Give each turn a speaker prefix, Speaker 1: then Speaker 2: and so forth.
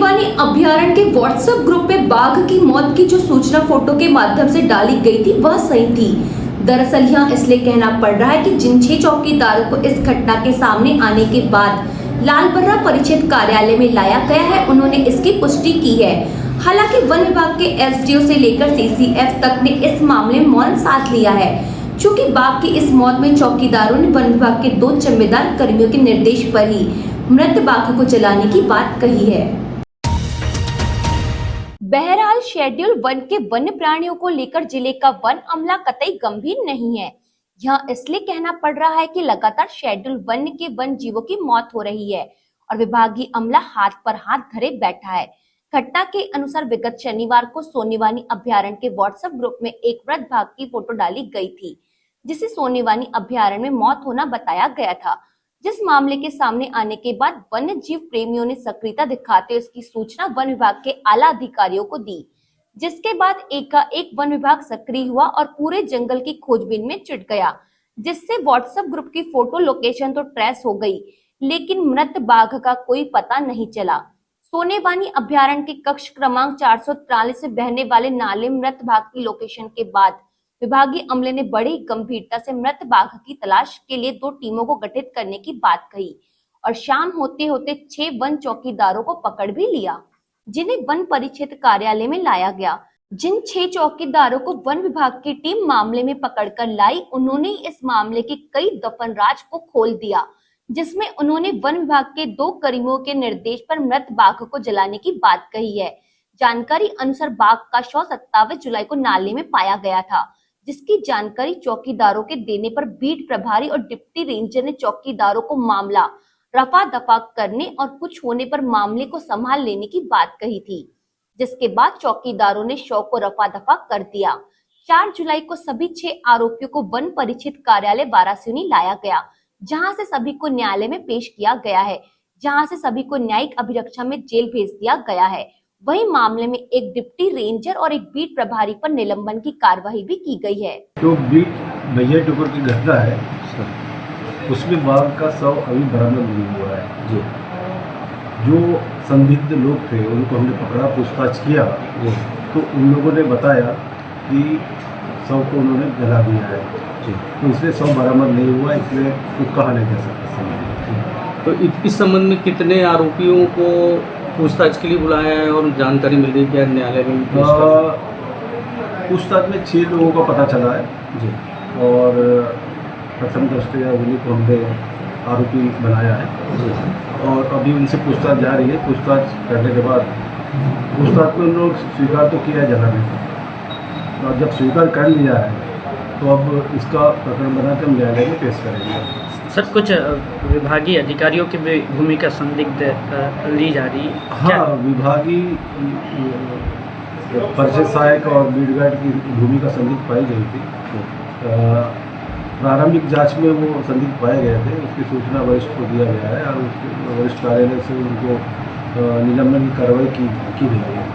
Speaker 1: सोनेवानी अभयारण्य के WhatsApp group में बाघ की मौत की जो सूचना फोटो के माध्यम से डाली गई थी वह सही थी। दरअसल यहाँ इसलिए कहना पड़ रहा है कि जिन 6 चौकीदारों को इस घटना के सामने आने के बाद लालबर्रा परिक्षेत्र कार्यालय में लाया गया है, उन्होंने इसकी पुष्टि की है। हालांकि वन विभाग के एसडीओ से लेकर सीसीएफ तक ने इस मामले में मौन साध लिया है। चूँकि बाघ की इस मौत में चौकीदारों ने वन विभाग के 2 जिम्मेदार कर्मियों के निर्देश पर ही मृत बाघ को जलाने की बात कही है। बहरहाल शेड्यूल वन के वन्य प्राणियों को लेकर जिले का वन अमला कतई गंभीर नहीं है। यह इसलिए कहना पड़ रहा है कि लगातार शेड्यूल वन के वन जीवों की मौत हो रही है और विभागीय अमला हाथ पर हाथ धरे बैठा है। घटना के अनुसार विगत शनिवार को सोनेवानी अभयारण्य के व्हाट्सएप ग्रुप में एक मृत बाघ की फोटो डाली गई थी, जिसे सोनेवानी अभयारण्य में मौत होना बताया गया था। जिस मामले के सामने आने के बाद वन्य जीव प्रेमियों ने सक्रियता दिखाते हुए इसकी सूचना वन विभाग के आला अधिकारियों को दी, जिसके बाद एक वन विभाग सक्रिय हुआ और पूरे जंगल की खोजबीन में जुट गया, जिससे व्हाट्सएप ग्रुप की फोटो लोकेशन तो ट्रेस हो गई, लेकिन मृत बाघ का कोई पता नहीं चला। सोनेवानी अभयारण्य के कक्ष क्रमांक 443 से बहने वाले नाले मृत बाघ की लोकेशन के बाद विभागीय अमले ने बड़ी गंभीरता से मृत बाघ की तलाश के लिए 2 टीमों को गठित करने की बात कही और शाम होते होते 6 वन चौकीदारों को पकड़ भी लिया, जिन्हें वन परिक्षेत्र कार्यालय में लाया गया। जिन 6 चौकीदारों को वन विभाग की टीम मामले में पकड़कर लाई, उन्होंने इस मामले के कई दफन राज को खोल दिया, जिसमें उन्होंने वन विभाग के 2 कर्मियों के निर्देश पर मृत बाघ को जलाने की बात कही है। जानकारी अनुसार बाघ का शव 27 जुलाई को नाले में पाया गया था, जिसकी जानकारी चौकीदारों के देने पर बीट प्रभारी और डिप्टी रेंजर ने चौकीदारों को मामला रफा दफा करने और कुछ होने पर मामले को संभाल लेने की बात कही थी, जिसके बाद चौकीदारों ने शव को रफा दफा कर दिया। 4 जुलाई को सभी 6 आरोपियों को वन परिक्षेत्र कार्यालय वारासिनी लाया गया, जहां से सभी को न्यायालय में पेश किया गया है, जहां से सभी को न्यायिक अभिरक्षा में जेल भेज दिया गया है। वही मामले में एक डिप्टी रेंजर और एक बीट प्रभारी पर निलंबन की कार्रवाई भी की गई है।
Speaker 2: जो बीट भैया टुकर की घटना है उसमें बाघ का शव अभी बरामद नहीं हुआ है। जो संदिग्ध लोग थे उनको हमने पकड़ा, पूछताछ किया तो उन लोगों ने बताया कि शव को उन्होंने जला दिया है, तो इसलिए शव बरामद नहीं हुआ, इसलिए कुछ कहा नहीं जा सकता।
Speaker 3: तो इस संबंध में कितने आरोपियों को पूछताछ के लिए बुलाया है और जानकारी मिल रही है न्यायालय में?
Speaker 2: पूछताछ में 6 लोगों का पता चला है जी, और प्रथम दृष्टया उन्हीं को हमने आरोपी बनाया है जी, और अभी उनसे पूछताछ जारी है। पूछताछ करने के बाद पूछताछ में उन लोग स्वीकार तो किया जलाने का, और जब स्वीकार कर लिया है तो अब इसका प्रकरण बना के हम न्यायालय में पेश करेंगे।
Speaker 4: सर, कुछ विभागीय अधिकारियों की भी भूमिका संदिग्ध ली जा रही है?
Speaker 2: हाँ, विभागीय परिषद सहायक और बीट गार्ड की भूमिका संदिग्ध पाई गई थी। प्रारंभिक जांच में वो संदिग्ध पाए गए थे, उसकी सूचना वरिष्ठ को दिया गया है और उसके वरिष्ठ कार्यालय से उनको निलंबन की कार्रवाई की गई है।